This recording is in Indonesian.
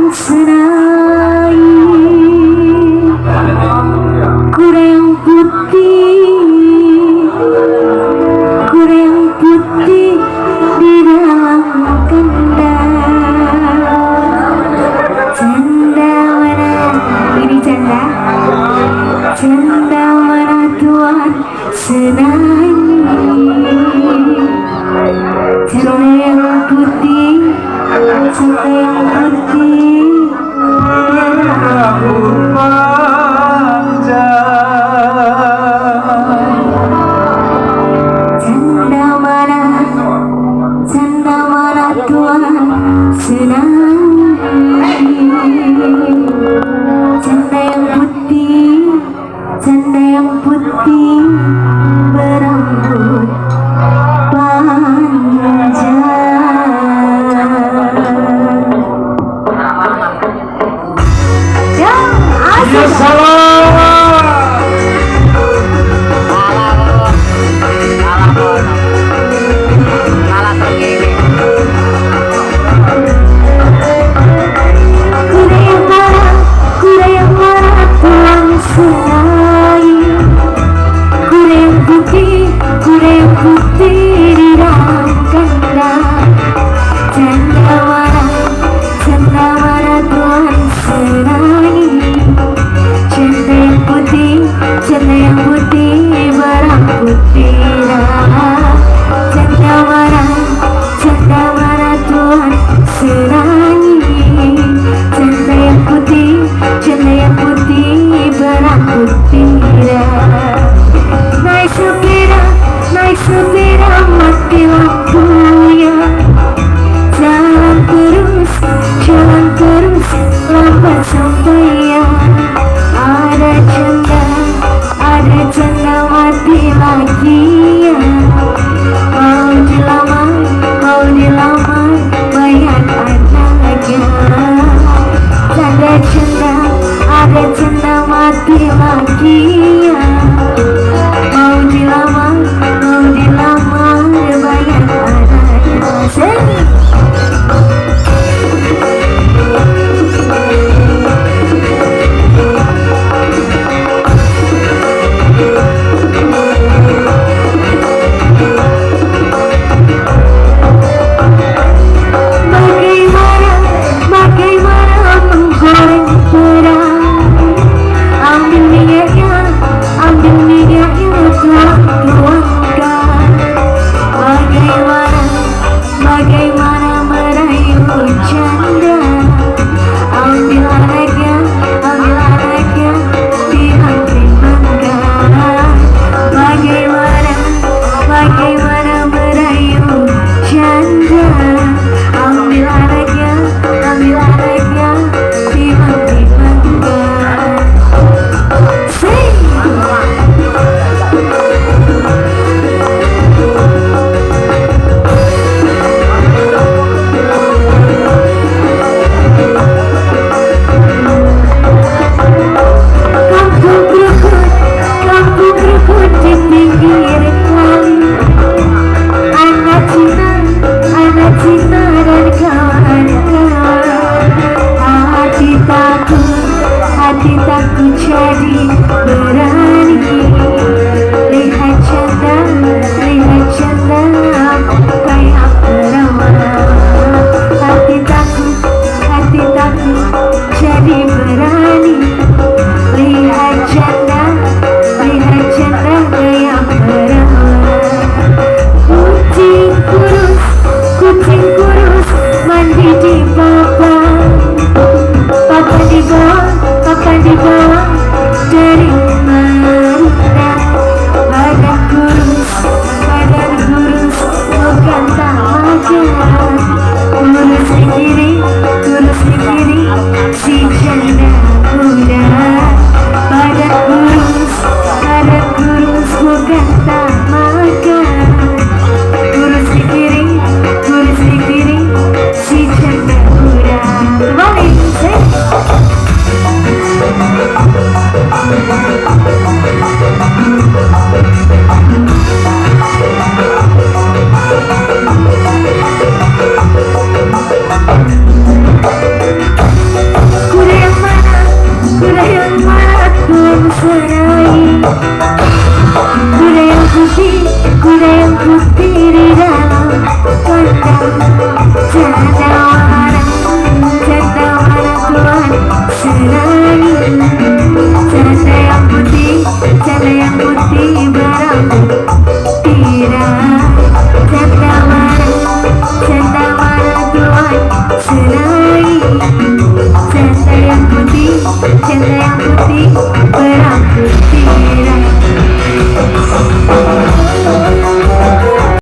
Senai kuda yang putih di dalam kandang. Canda mana ini canda mana Tuhan Senai. Canda yang putih Canda mana Tuhan Senai. Canda yang putih berambut panjang. Ya salam. Kuda yang mana Tuhan Senai. Kuda yang putih di dalam kandang. Canda mana Tuhan Senai. Canda yang putih berambut pirang. Canda mana Tuhan Senai. Canda yang putih berambut pirang. Naik sepeda mati lampunya. Jalan terus lambat sampai